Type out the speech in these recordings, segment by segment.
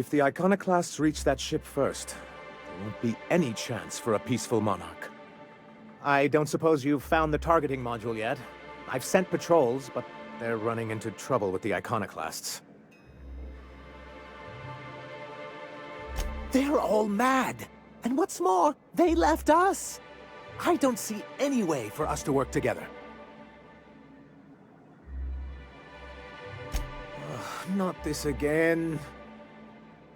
If the iconoclasts reach that ship first, there won't be any chance for a peaceful monarch. I don't suppose you've found the targeting module yet. I've sent patrols, but they're running into trouble with the iconoclasts. They're all mad! And what's more, they left us! I don't see any way for us to work together. Ugh, not this again.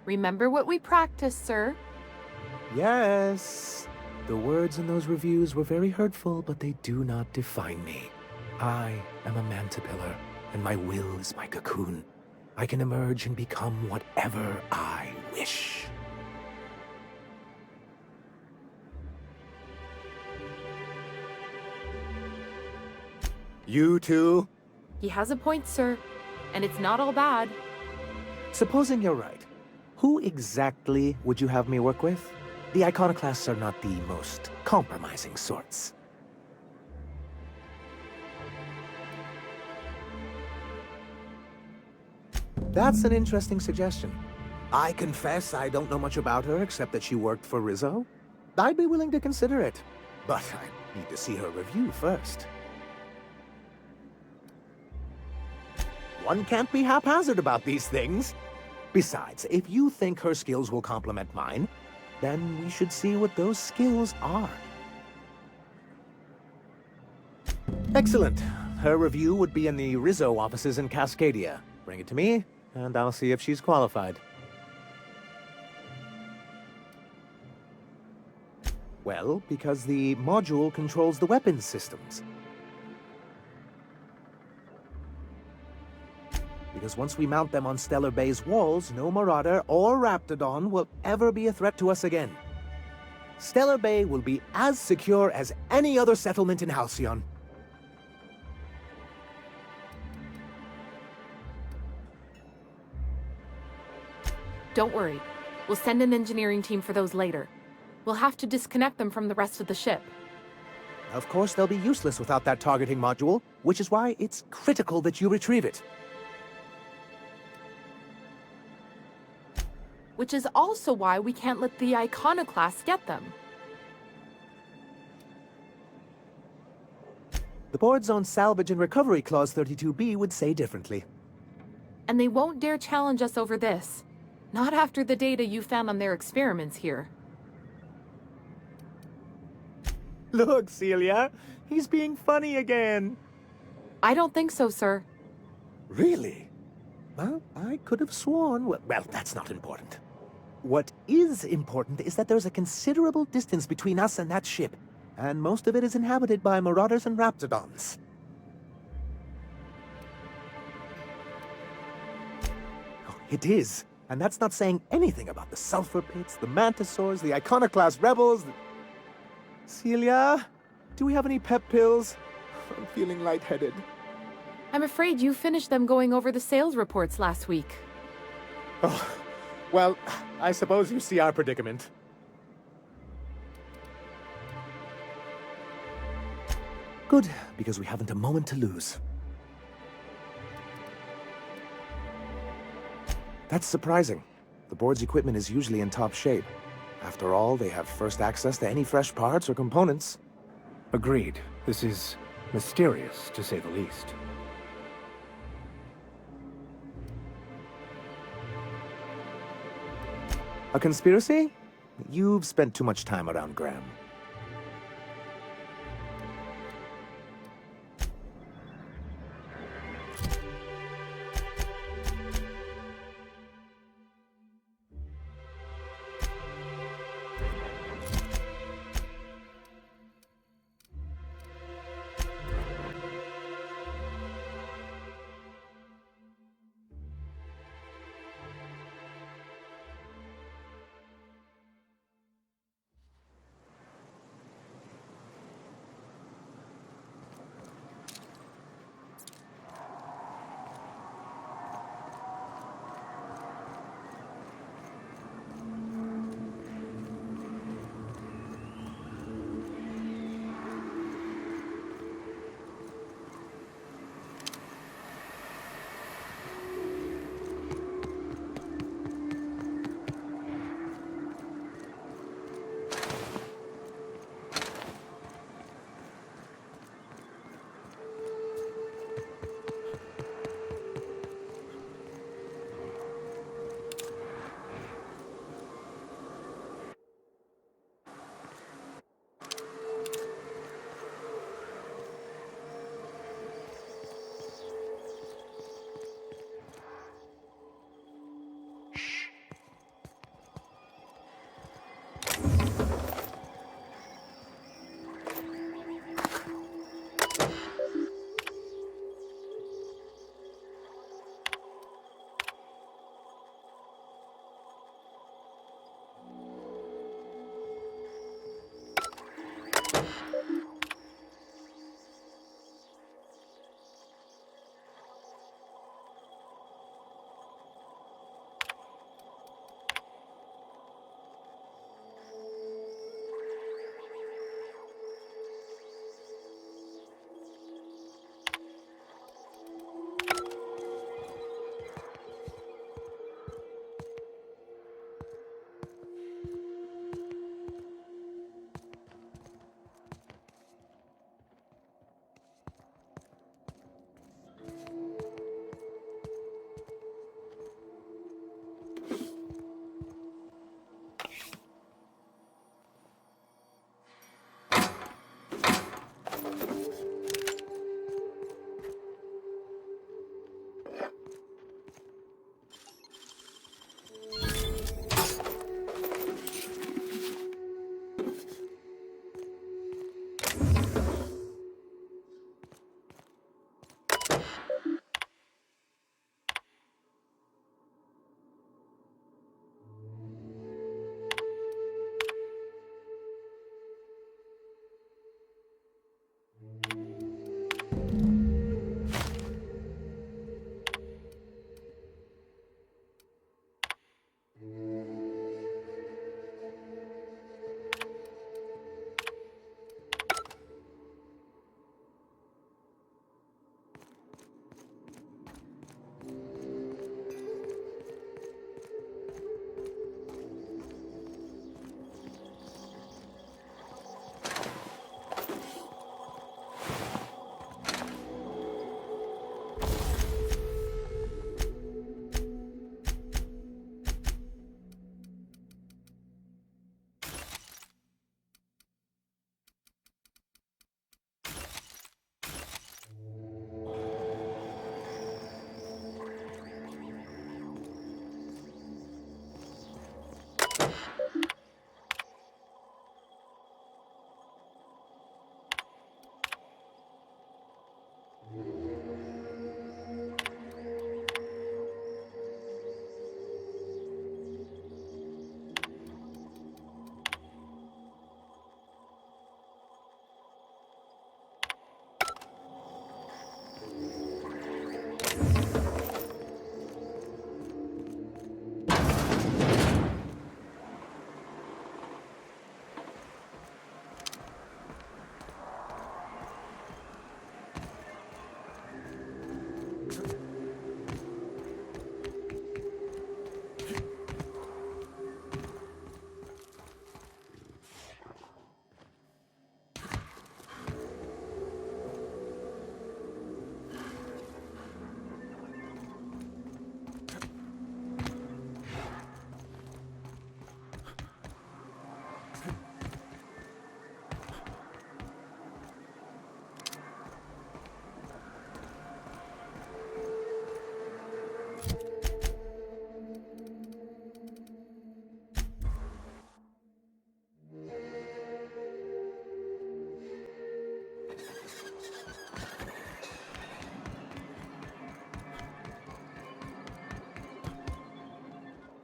Remember what we practiced, sir. Yes. The words in those reviews were very hurtful, but they do not define me. I am a mantipillar, and my will is my cocoon. I can emerge and become whatever I wish. You too? He has a point, sir. And it's not all bad. Supposing you're right, who exactly would you have me work with? The iconoclasts are not the most compromising sorts. That's an interesting suggestion. I confess I don't know much about her except that she worked for Rizzo. I'd be willing to consider it, but I need to see her review first. One can't be haphazard about these things. Besides, if you think her skills will complement mine, then we should see what those skills are. Excellent. Her review would be in the Rizzo offices in Cascadia. Bring it to me, and I'll see if she's qualified. Well, because the module controls the weapons systems. Because once we mount them on Stellar Bay's walls, no Marauder or Raptidon will ever be a threat to us again. Stellar Bay will be as secure as any other settlement in Halcyon. Don't worry. We'll send an engineering team for those later. We'll have to disconnect them from the rest of the ship. Of course, they'll be useless without that targeting module, which is why it's critical that you retrieve it. Which is also why we can't let the iconoclasts get them. The board's own Salvage and Recovery Clause 32B would say differently. And they won't dare challenge us over this. Not after the data you found on their experiments here. Look, Celia, he's being funny again. I don't think so, sir. Really? Well, I could have sworn... Well, that's not important. What is important is that there's a considerable distance between us and that ship, and most of it is inhabited by Marauders and Raptidons. Oh, it is, and that's not saying anything about the Sulfur Pits, the Mantisaurs, the Iconoclast Rebels... Celia, do we have any pep pills? I'm feeling lightheaded. I'm afraid you finished them going over the sales reports last week. Oh, well, I suppose you see our predicament. Good, because we haven't a moment to lose. That's surprising. The board's equipment is usually in top shape. After all, they have first access to any fresh parts or components. Agreed. This is mysterious, to say the least. A conspiracy? You've spent too much time around Graham.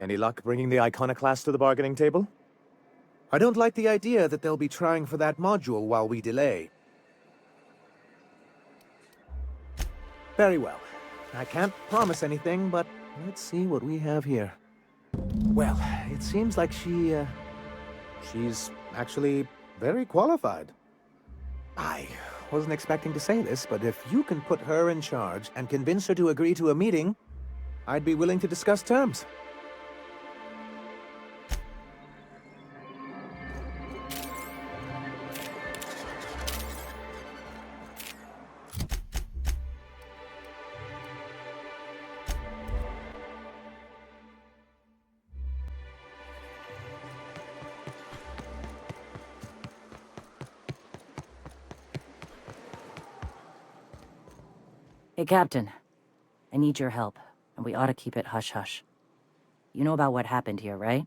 Any luck bringing the iconoclast to the bargaining table? I don't like the idea that they'll be trying for that module while we delay. Very well. I can't promise anything, but let's see what we have here. Well, it seems like she's actually very qualified. I wasn't expecting to say this, but if you can put her in charge and convince her to agree to a meeting, I'd be willing to discuss terms. Hey, Captain. I need your help, and we ought to keep it hush-hush. You know about what happened here, right?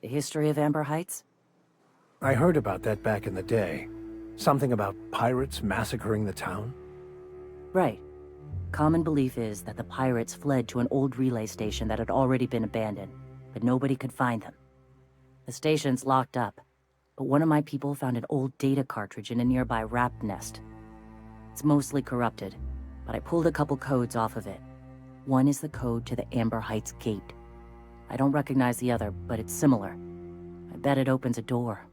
The history of Amber Heights? I heard about that back in the day. Something about pirates massacring the town? Right. Common belief is that the pirates fled to an old relay station that had already been abandoned, but nobody could find them. The station's locked up, but one of my people found an old data cartridge in a nearby rat nest. It's mostly corrupted, but I pulled a couple codes off of it. One is the code to the Amber Heights gate. I don't recognize the other, but it's similar. I bet it opens a door.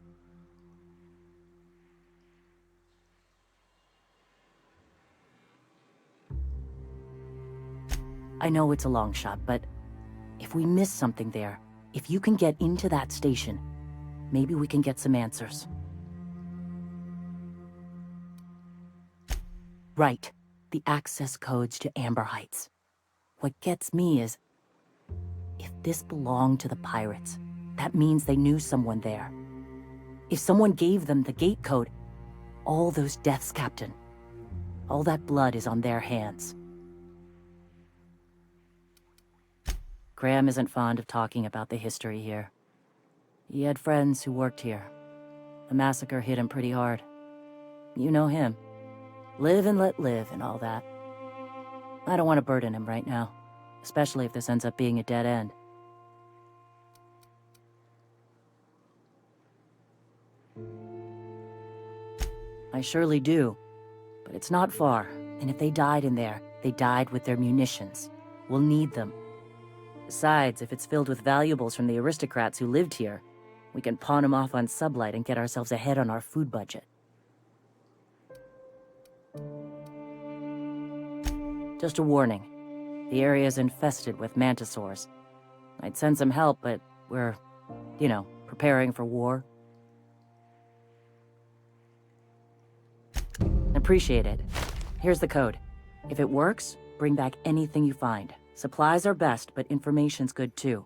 I know it's a long shot, but if we miss something there, if you can get into that station, maybe we can get some answers. Right. The access codes to Amber Heights. What gets me is, if this belonged to the pirates, that means they knew someone there. If someone gave them the gate code, all those deaths, Captain, all that blood is on their hands. Graham isn't fond of talking about the history here. He had friends who worked here. The massacre hit him pretty hard. You know him. Live and let live and all that. I don't want to burden him right now, especially if this ends up being a dead end. I surely do, but it's not far, and if they died in there, they died with their munitions. We'll need them. Besides, if it's filled with valuables from the aristocrats who lived here, we can pawn them off on Sublight and get ourselves ahead on our food budget. Just a warning. The area is infested with mantisaurs. I'd send some help, but we're, preparing for war. Appreciate it. Here's the code. If it works, bring back anything you find. Supplies are best, but information's good too.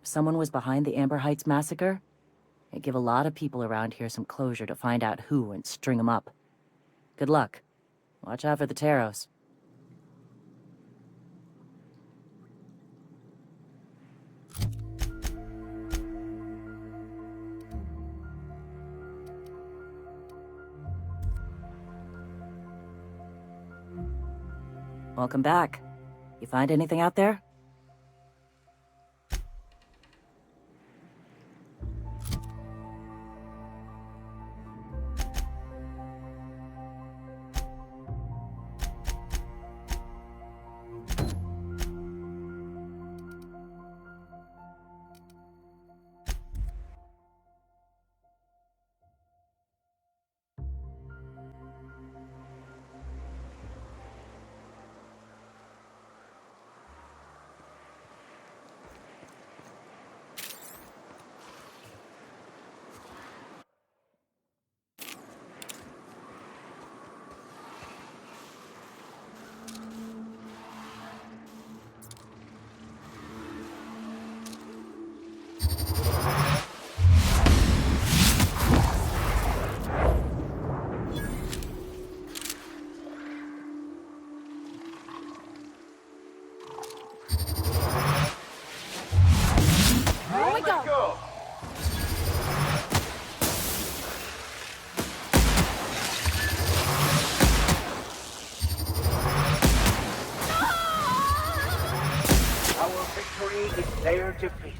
If someone was behind the Amber Heights massacre, it'd give a lot of people around here some closure to find out who and string them up. Good luck. Watch out for the Taros. Welcome back. You find anything out there? defeat.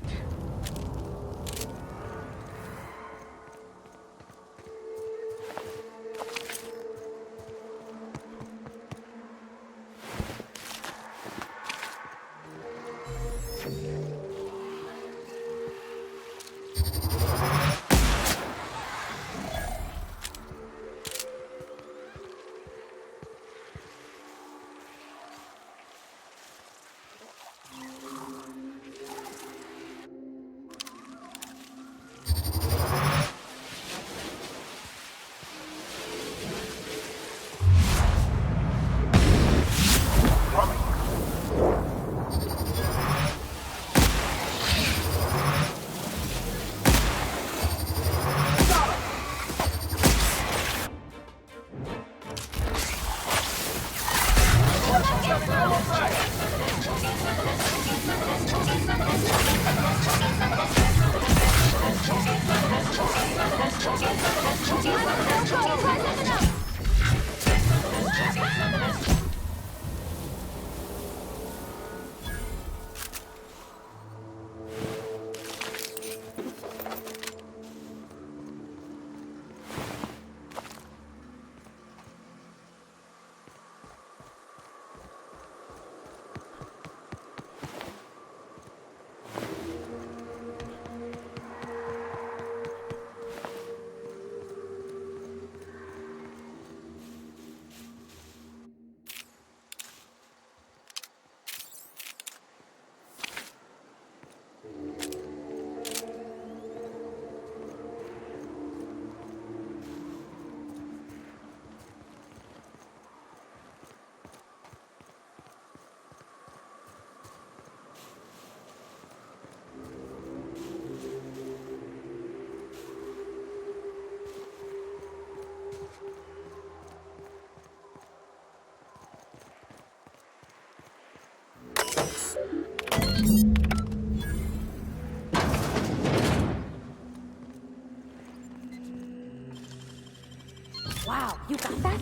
Wow, you got that?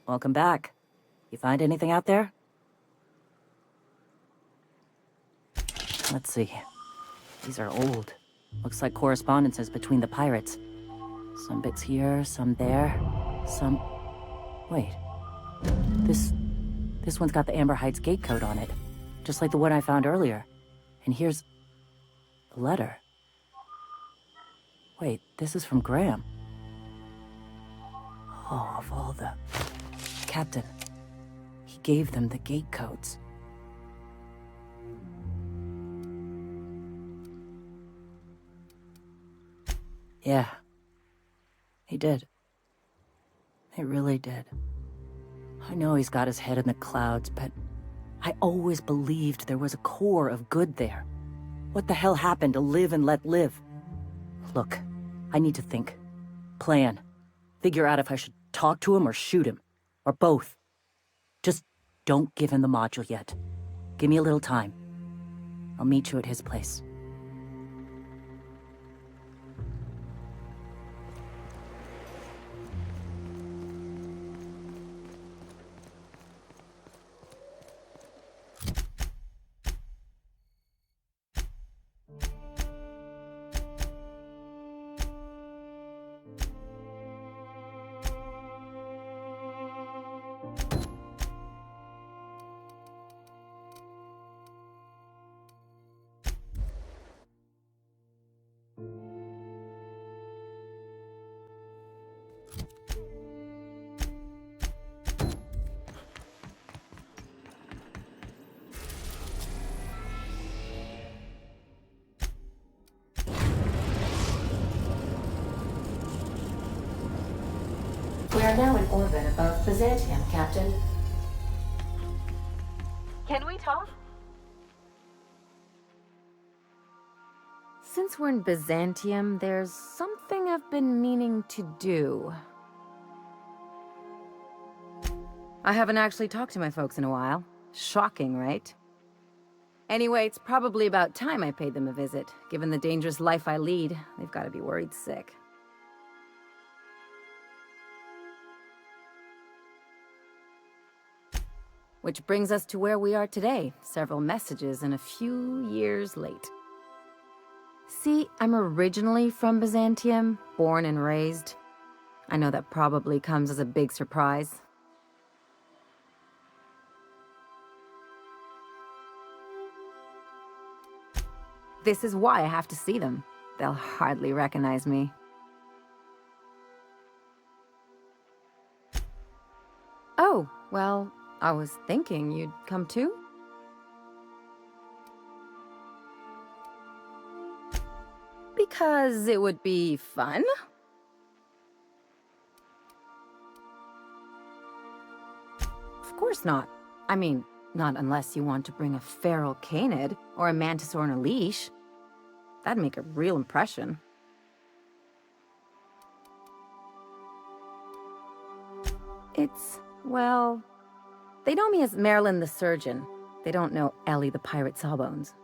Welcome back. You find anything out there? Let's see. These are old. Looks like correspondences between the pirates. Some bits here, some there, some... Wait. This one's got the Amber Heights gate code on it. Just like the one I found earlier. And here's... a letter. Wait, this is from Graham. Oh, of all the... Captain. He gave them the gate codes. Yeah. He did. He really did. I know he's got his head in the clouds, but I always believed there was a core of good there. What the hell happened to live and let live? Look, I need to think. Plan. Figure out if I should talk to him or shoot him. Or both. Just don't give him the module yet. Give me a little time. I'll meet you at his place. We are now in orbit above Byzantium, Captain. Can we talk? Since we're in Byzantium, there's something I've been meaning to do. I haven't actually talked to my folks in a while. Shocking, right? Anyway, it's probably about time I paid them a visit. Given the dangerous life I lead, they've got to be worried sick. Which brings us to where we are today, several messages and a few years late. See, I'm originally from Byzantium, born and raised. I know that probably comes as a big surprise. This is why I have to see them. They'll hardly recognize me. Oh, well, I was thinking you'd come too? Because it would be fun? Of course not. I mean, not unless you want to bring a feral canid or a mantis on a leash. That'd make a real impression. Well, they know me as Marilyn the Surgeon. They don't know Ellie the Pirate Sawbones.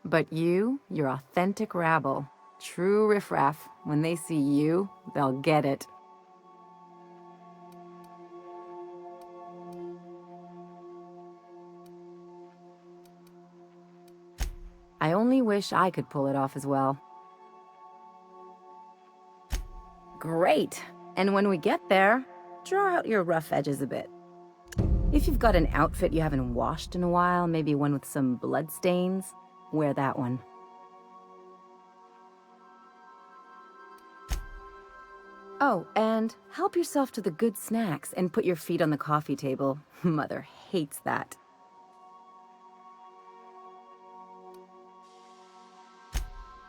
But you're authentic rabble. True riffraff. When they see you, they'll get it. I only wish I could pull it off as well. Great! And when we get there, draw out your rough edges a bit. If you've got an outfit you haven't washed in a while, maybe one with some blood stains, wear that one. Oh, and help yourself to the good snacks and put your feet on the coffee table. Mother hates that.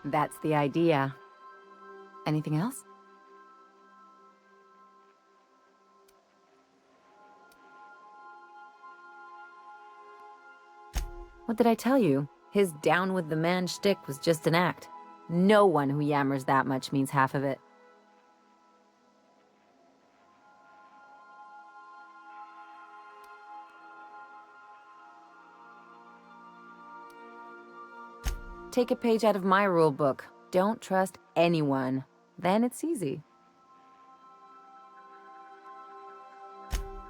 That's the idea. Anything else? What did I tell you? His down with the man shtick was just an act. No one who yammers that much means half of it. Take a page out of my rule book. Don't trust anyone. Then it's easy.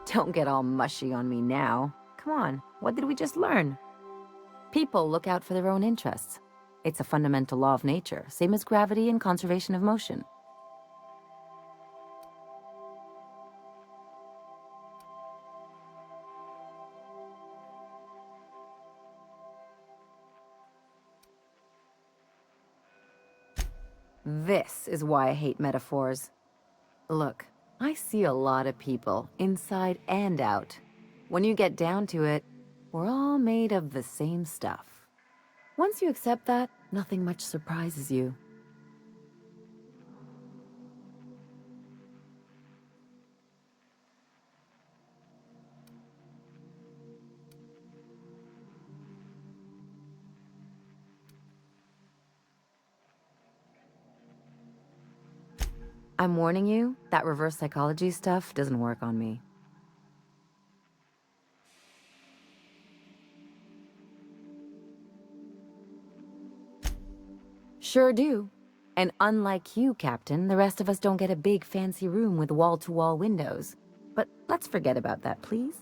Don't get all mushy on me now. Come on, what did we just learn? People look out for their own interests. It's a fundamental law of nature, same as gravity and conservation of motion. This is why I hate metaphors. Look, I see a lot of people, inside and out. When you get down to it, we're all made of the same stuff. Once you accept that, nothing much surprises you. I'm warning you, that reverse psychology stuff doesn't work on me. Sure do. And unlike you, Captain, the rest of us don't get a big fancy room with wall-to-wall windows. But let's forget about that, please.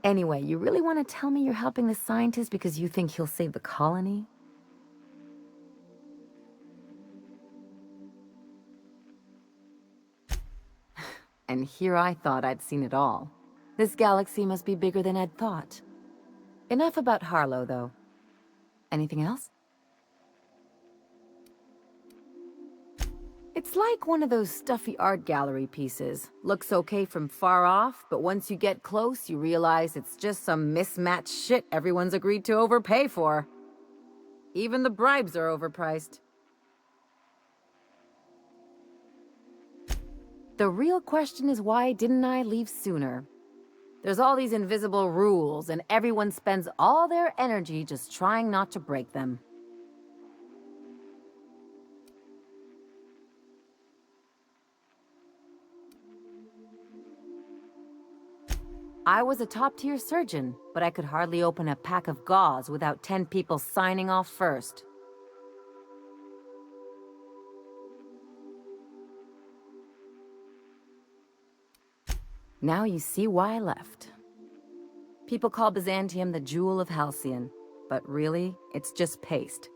Anyway, you really want to tell me you're helping the scientist because you think he'll save the colony? And here I thought I'd seen it all. This galaxy must be bigger than I'd thought. Enough about Harlow, though. Anything else? It's like one of those stuffy art gallery pieces. Looks okay from far off, but once you get close, you realize it's just some mismatched shit everyone's agreed to overpay for. Even the bribes are overpriced. The real question is, why didn't I leave sooner? There's all these invisible rules, and everyone spends all their energy just trying not to break them. I was a top-tier surgeon, but I could hardly open a pack of gauze without 10 people signing off first. Now you see why I left. People call Byzantium the jewel of Halcyon, but really, it's just paste.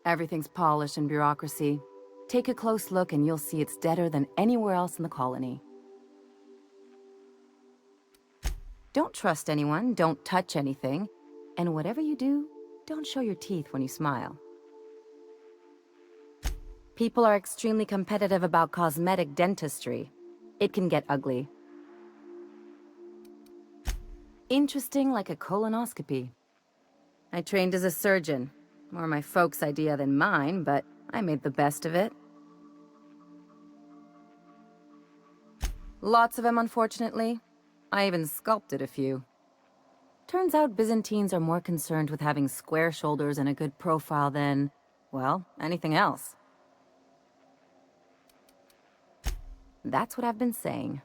Everything's polished and bureaucracy. Take a close look and you'll see it's deader than anywhere else in the colony. Don't trust anyone, don't touch anything, and whatever you do, don't show your teeth when you smile. People are extremely competitive about cosmetic dentistry. It can get ugly. Interesting like a colonoscopy. I trained as a surgeon. More my folks' idea than mine, but I made the best of it. Lots of them, unfortunately. I even sculpted a few. Turns out Byzantines are more concerned with having square shoulders and a good profile than, well, anything else. That's what I've been saying.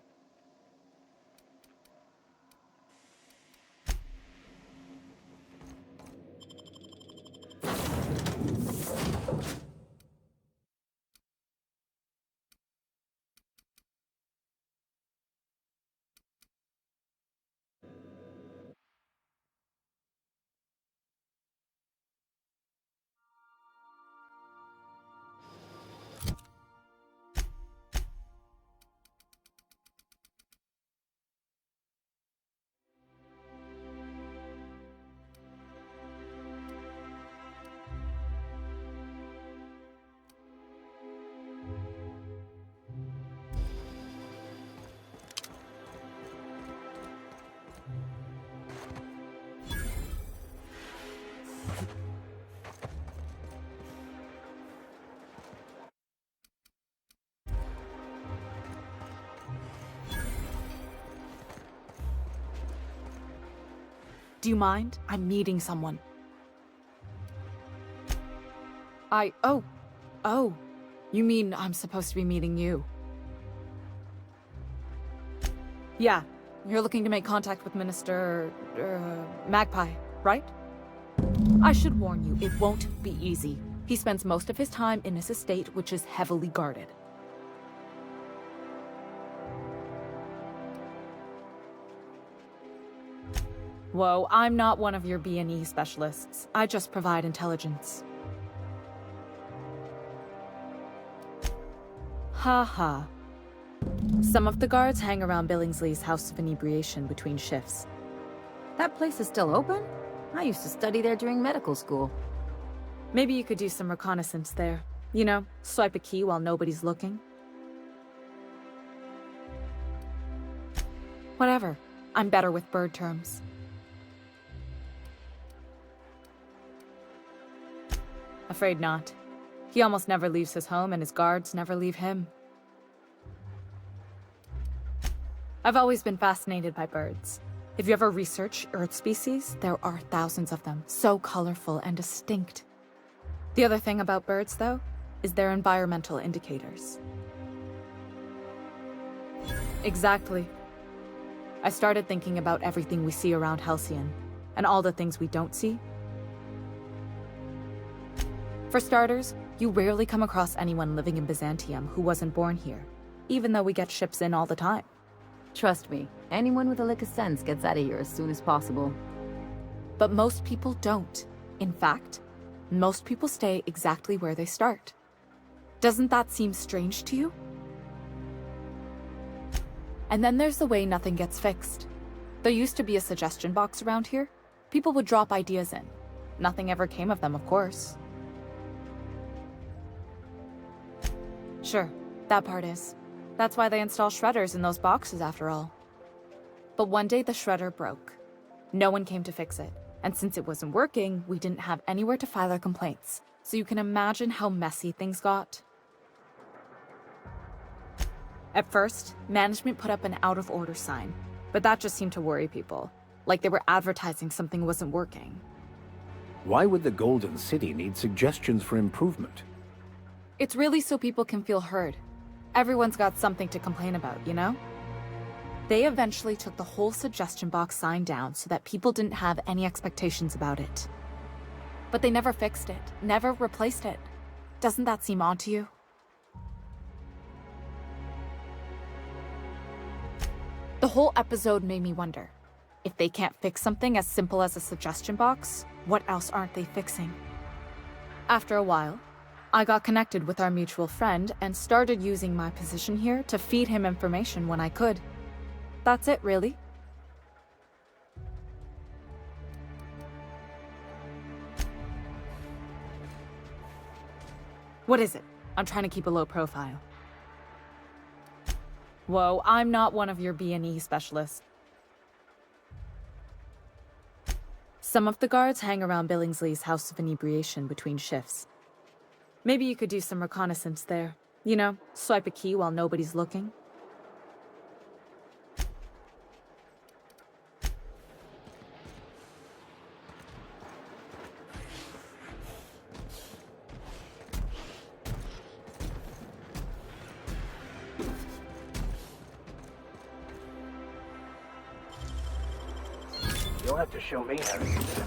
Do you mind? I'm meeting someone. Oh. You mean I'm supposed to be meeting you? Yeah, you're looking to make contact with Minister... Magpie, right? I should warn you, it won't be easy. He spends most of his time in his estate, which is heavily guarded. Whoa, I'm not one of your B&E specialists. I just provide intelligence. Ha ha. Some of the guards hang around Billingsley's House of Inebriation between shifts. That place is still open? I used to study there during medical school. Maybe you could do some reconnaissance there. You know, swipe a key while nobody's looking. Whatever. I'm better with bird terms. Afraid not. He almost never leaves his home, and his guards never leave him. I've always been fascinated by birds. If you ever research Earth species, there are thousands of them, so colorful and distinct. The other thing about birds, though, is their environmental indicators. Exactly. I started thinking about everything we see around Halcyon, and all the things we don't see. For starters, you rarely come across anyone living in Byzantium who wasn't born here, even though we get ships in all the time. Trust me, anyone with a lick of sense gets out of here as soon as possible. But most people don't. In fact, most people stay exactly where they start. Doesn't that seem strange to you? And then there's the way nothing gets fixed. There used to be a suggestion box around here. People would drop ideas in. Nothing ever came of them, of course. Sure, that part is. That's why they install shredders in those boxes after all. But one day the shredder broke. No one came to fix it. And since it wasn't working, we didn't have anywhere to file our complaints. So you can imagine how messy things got. At first, management put up an out-of-order sign, but that just seemed to worry people, like they were advertising something wasn't working. Why would the Golden City need suggestions for improvement? It's really so people can feel heard. Everyone's got something to complain about, you know? They eventually took the whole suggestion box sign down so that people didn't have any expectations about it. But they never fixed it, never replaced it. Doesn't that seem odd to you? The whole episode made me wonder, if they can't fix something as simple as a suggestion box, what else aren't they fixing? After a while, I got connected with our mutual friend and started using my position here to feed him information when I could. That's it, really. What is it? I'm trying to keep a low profile. Whoa, I'm not one of your B&E specialists. Some of the guards hang around Billingsley's House of Inebriation between shifts. Maybe you could do some reconnaissance there. You know, swipe a key while nobody's looking. You'll have to show me how to use it.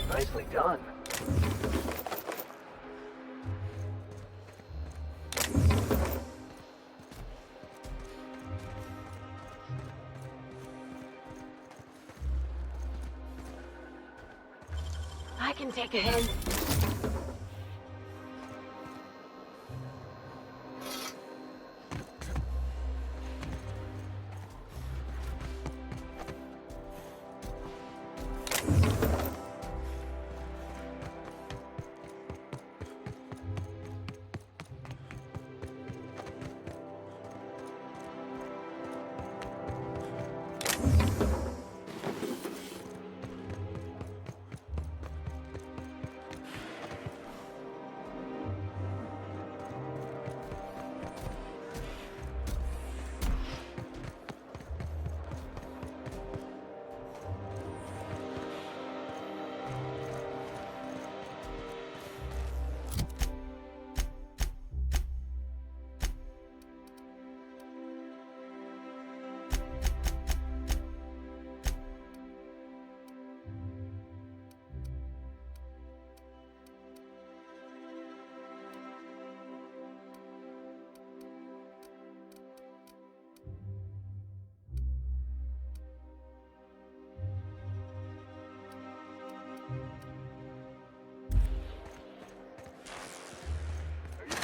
Nicely done. I can take a hint.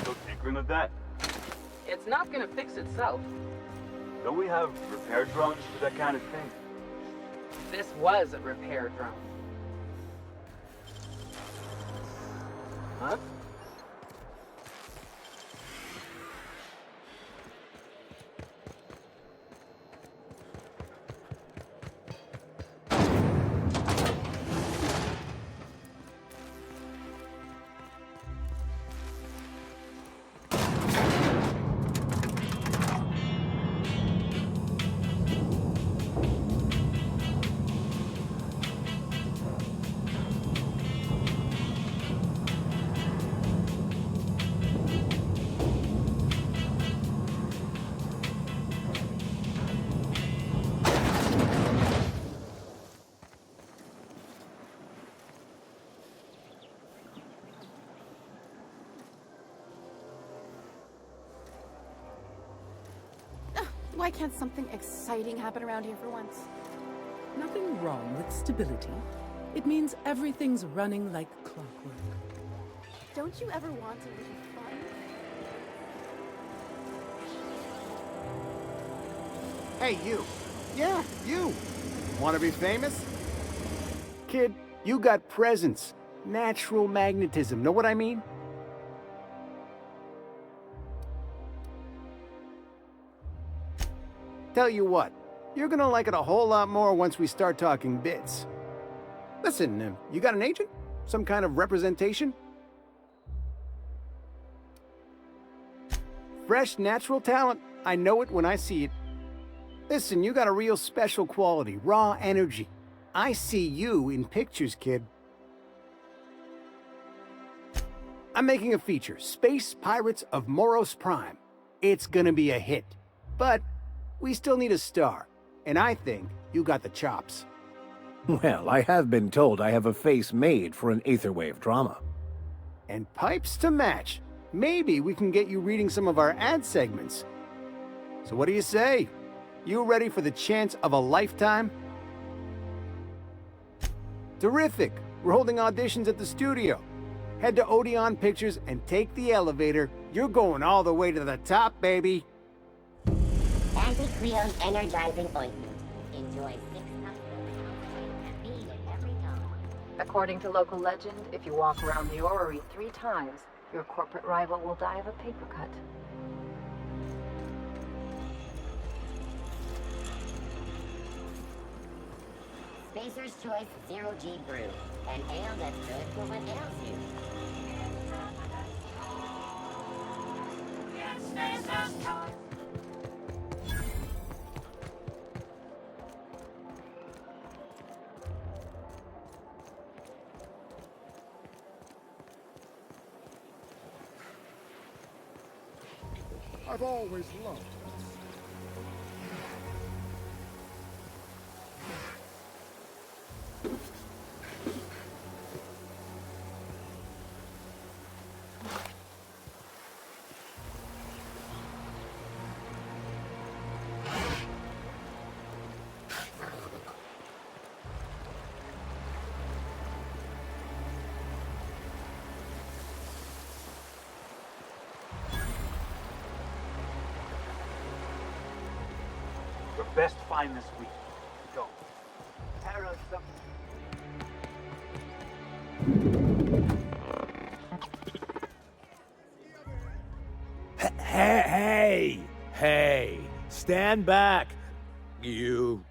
Still tinkering with that? It's not gonna fix itself. Don't we have repair drones for that kind of thing? This was a repair drone. Huh? Why can't something exciting happen around here for once? Nothing wrong with stability. It means everything's running like clockwork. Don't you ever want a little fun? Hey, you. Yeah, you. Want to be famous? Kid, you got presence. Natural magnetism. Know what I mean? Tell you what, you're gonna like it a whole lot more once we start talking bits. Listen, you got an agent? Some kind of representation? Fresh, natural talent. I know it when I see it. Listen, you got a real special quality, raw energy. I see you in pictures, kid. I'm making a feature, Space Pirates of Moros Prime. It's gonna be a hit. But we still need a star, and I think you got the chops. Well, I have been told I have a face made for an aetherwave drama. And pipes to match. Maybe we can get you reading some of our ad segments. So what do you say? You ready for the chance of a lifetime? Terrific! We're holding auditions at the studio. Head to Odeon Pictures and take the elevator. You're going all the way to the top, baby! Anti-Creon Energizing Ointment. Enjoy 6 months of caffeine in every dose. According to local legend, if you walk around the orrery 3 times, your corporate rival will die of a paper cut. Spacer's Choice Zero G Brew. An ale that's good for what ails you. It's Spacer's Choice. I've always loved this. Your best find this week. Go. Tear us up. Hey, stand back, you.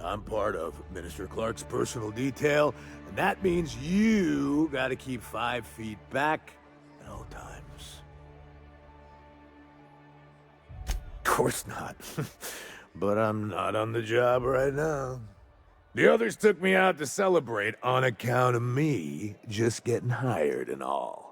I'm part of Minister Clark's personal detail, and that means you gotta keep 5 feet back at all times. Of course not. But I'm not on the job right now. The others took me out to celebrate on account of me just getting hired and all.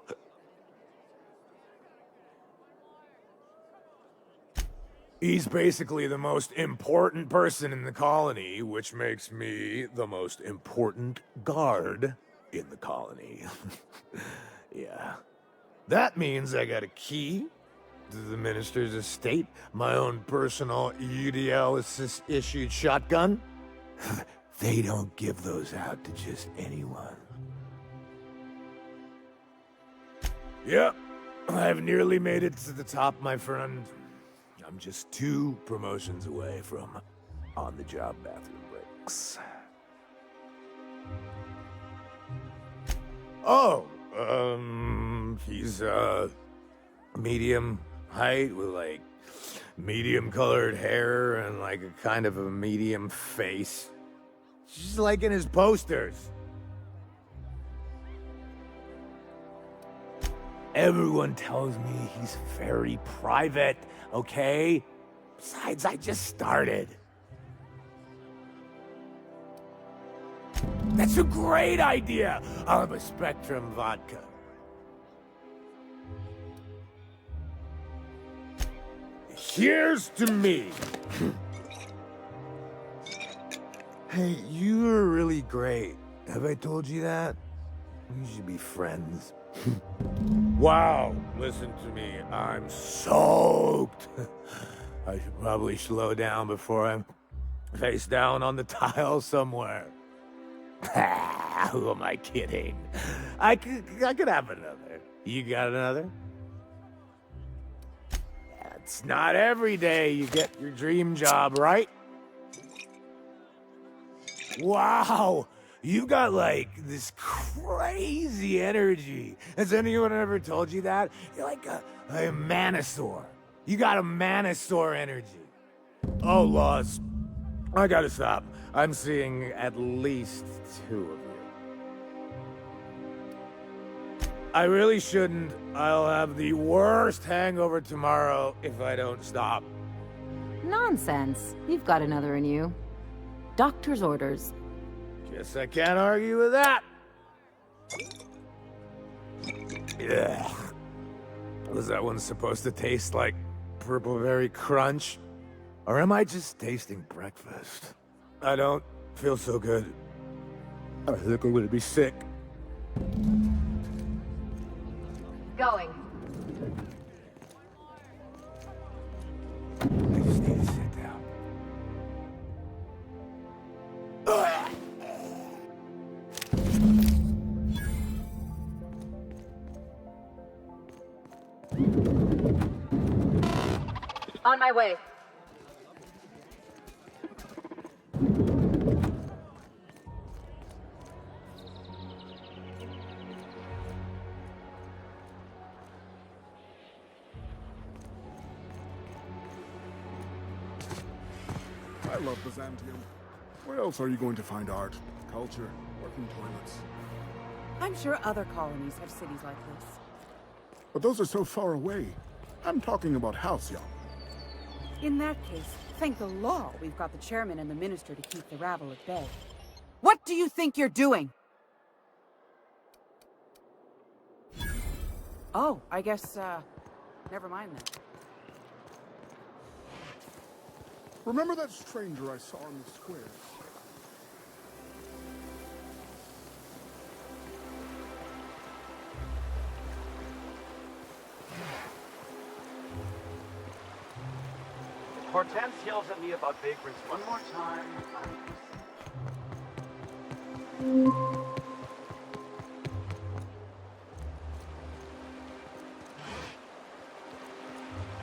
He's basically the most important person in the colony, which makes me the most important guard in the colony. Yeah. That means I got a key to the minister's estate, my own personal UDL-issued shotgun. They don't give those out to just anyone. Yep, I've nearly made it to the top, my friend. I'm just 2 promotions away from on-the-job bathroom breaks. Oh, he's, medium height with, like, medium-colored hair and, like, a kind of a medium face. Just like in his posters. Everyone tells me he's very private, okay? Besides, I just started. That's a great idea! I'll have a Spectrum vodka. Here's to me! Hey, you're really great. Have I told you that? We should be friends. Wow, listen to me. I'm soaked. I should probably slow down before I'm face down on the tile somewhere. Who am I kidding? I could have another. You got another? It's not every day you get your dream job, right? Wow! You got, like, this crazy energy. Has anyone ever told you that? You're like a manosaur. You got a manosaur energy. Oh, Laws. I gotta stop. I'm seeing at least 2 of you. I really shouldn't. I'll have the worst hangover tomorrow if I don't stop. Nonsense. You've got another in you. Doctor's orders. Guess I can't argue with that. Ugh. Was that one supposed to taste like Purple Berry Crunch? Or am I just tasting breakfast? I don't feel so good. I think I'm gonna be sick. Going. I just need to sit down. On my way. I love Byzantium. Where else are you going to find art, culture, working toilets? I'm sure other colonies have cities like this. But those are so far away. I'm talking about Halcyon. In that case, thank the law we've got the chairman and the minister to keep the rabble at bay. What do you think you're doing? Oh, I guess, never mind then. Remember that stranger I saw in the square? Hortense yells at me about vagrants one more time.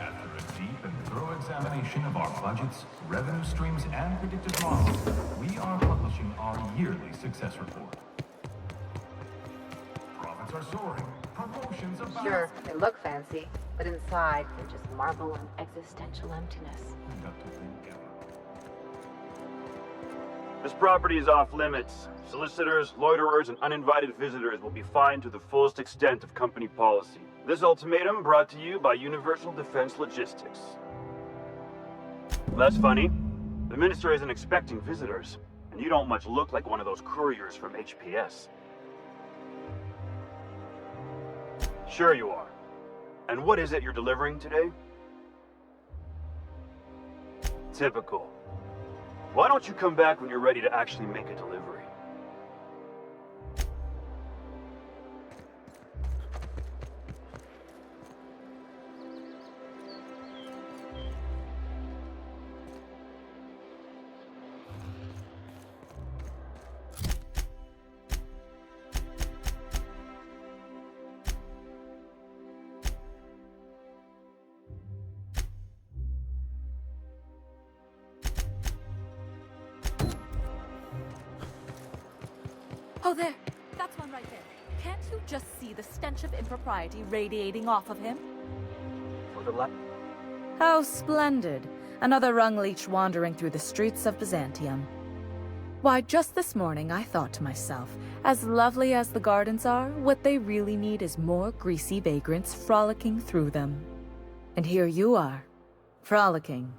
After a deep and thorough examination of our budgets, revenue streams, and predictive models, we are publishing our yearly success report. Profits are soaring. Promotions abound. Sure, they look fancy, but inside they're just marble and existential emptiness. This property is off limits. Solicitors, loiterers, and uninvited visitors will be fined to the fullest extent of company policy. This ultimatum brought to you by Universal Defense Logistics. That's funny. The minister isn't expecting visitors, and you don't much look like one of those couriers from HPS. Sure you are. And what is it you're delivering today? Typical. Why don't you come back when you're ready to actually make a delivery? Oh, there. That's one right there. Can't you just see the stench of impropriety radiating off of him? For the left. How splendid. Another rung leech wandering through the streets of Byzantium. Why, just this morning I thought to myself, as lovely as the gardens are, what they really need is more greasy vagrants frolicking through them. And here you are, frolicking.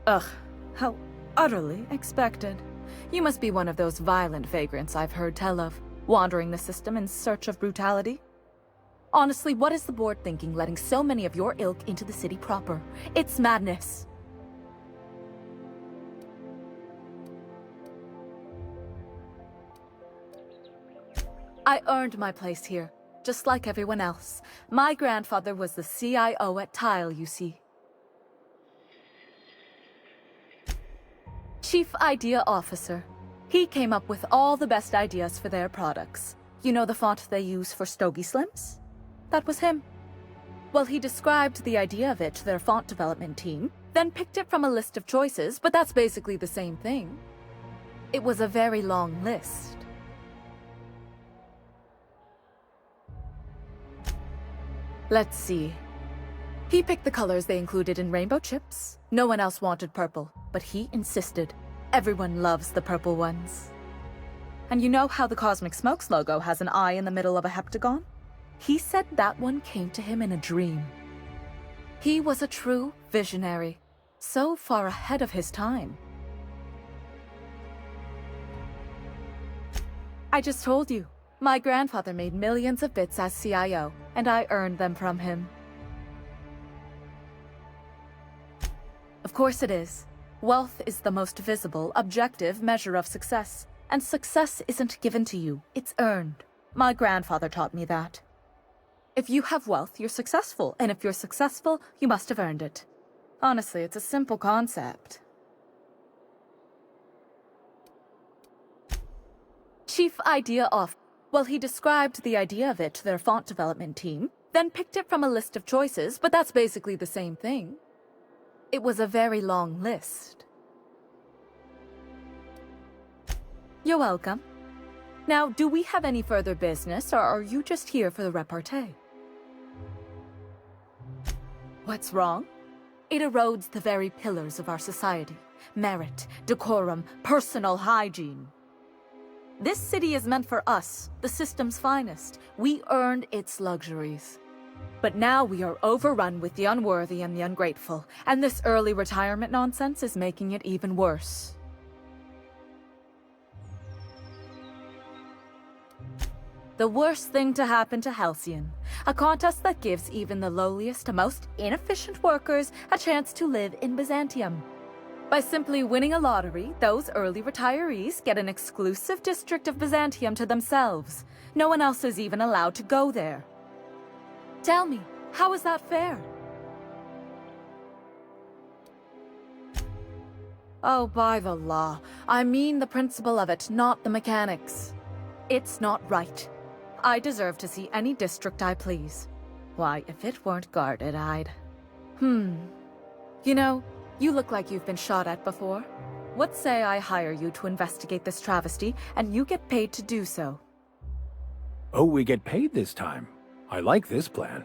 Ugh, how utterly expected. You must be one of those violent vagrants I've heard tell of, wandering the system in search of brutality. Honestly, what is the board thinking letting so many of your ilk into the city proper? It's madness. I earned my place here, just like everyone else. My grandfather was the CIO at Tile, you see. Chief Idea Officer. He came up with all the best ideas for their products. You know the font they use for Stogie Slims? That was him. Well, he described the idea of it to their font development team, then picked it from a list of choices, but that's basically the same thing. It was a very long list. Let's see. He picked the colors they included in rainbow chips. No one else wanted purple, but he insisted. Everyone loves the purple ones. And you know how the Cosmic Smokes logo has an eye in the middle of a heptagon? He said that one came to him in a dream. He was a true visionary, so far ahead of his time. I just told you, my grandfather made millions of bits as CIO, and I earned them from him. Of course it is. Wealth is the most visible, objective measure of success. And success isn't given to you, it's earned. My grandfather taught me that. If you have wealth, you're successful, and if you're successful, you must have earned it. Honestly, it's a simple concept. Chief Idea Off. Well, he described the idea of it to their font development team, then picked it from a list of choices, but that's basically the same thing. It was a very long list. You're welcome. Now, do we have any further business, or are you just here for the repartee? What's wrong? It erodes the very pillars of our society. Merit, decorum, personal hygiene. This city is meant for us, the system's finest. We earned its luxuries. But now we are overrun with the unworthy and the ungrateful, and this early retirement nonsense is making it even worse. The worst thing to happen to Halcyon, a contest that gives even the lowliest, most inefficient workers a chance to live in Byzantium. By simply winning a lottery, those early retirees get an exclusive district of Byzantium to themselves. No one else is even allowed to go there. Tell me, how is that fair? Oh, by the law. I mean the principle of it, not the mechanics. It's not right. I deserve to see any district I please. Why, if it weren't guarded, I'd... You know, you look like you've been shot at before. What say I hire you to investigate this travesty, and you get paid to do so? Oh, we get paid this time. I like this plan.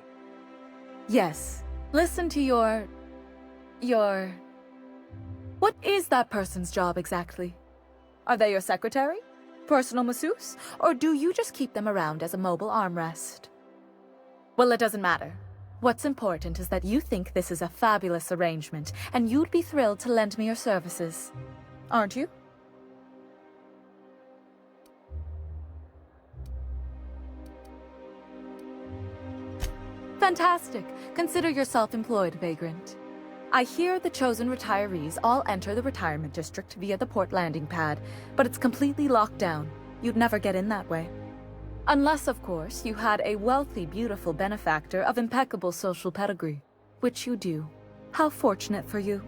Yes. Listen to your... What is that person's job exactly? Are they your secretary? Personal masseuse? Or do you just keep them around as a mobile armrest? Well, it doesn't matter. What's important is that you think this is a fabulous arrangement, and you'd be thrilled to lend me your services. Aren't you? Fantastic. Consider yourself employed, Vagrant. I hear the chosen retirees all enter the retirement district via the port landing pad, but it's completely locked down. You'd never get in that way. Unless, of course, you had a wealthy, beautiful benefactor of impeccable social pedigree, which you do. How fortunate for you.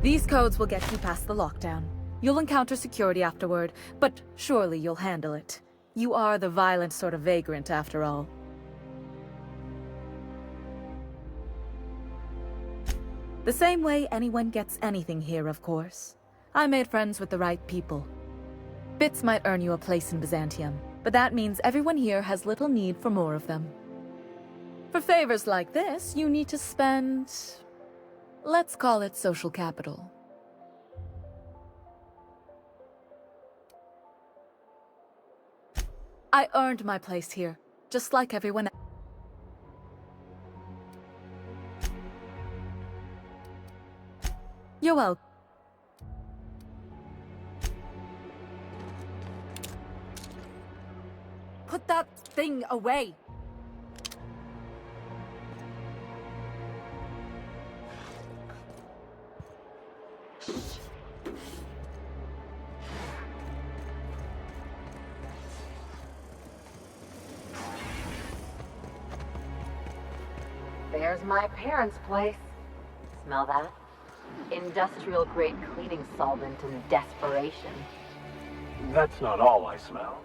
These codes will get you past the lockdown. You'll encounter security afterward, but surely you'll handle it. You are the violent sort of vagrant, after all. The same way anyone gets anything here, of course. I made friends with the right people. Bits might earn you a place in Byzantium, but that means everyone here has little need for more of them. For favors like this, you need to spend... let's call it social capital. I earned my place here, just like everyone else. You're welcome. Put that thing away. There's my parents' place. Smell that? Industrial grade cleaning solvent in desperation. That's not all I smell.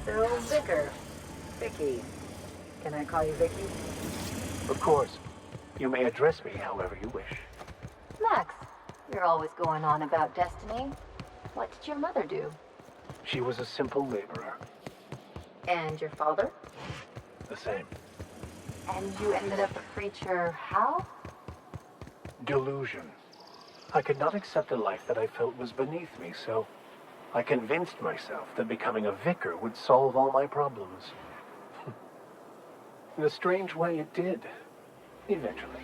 So, Vicar. Vicky. Can I call you Vicky? Of course. You may address me however you wish. Max, you're always going on about destiny. What did your mother do? She was a simple laborer. And your father? The same. And you ended up a preacher how? Delusion. I could not accept a life that I felt was beneath me, so I convinced myself that becoming a vicar would solve all my problems. In a strange way, it did. Eventually.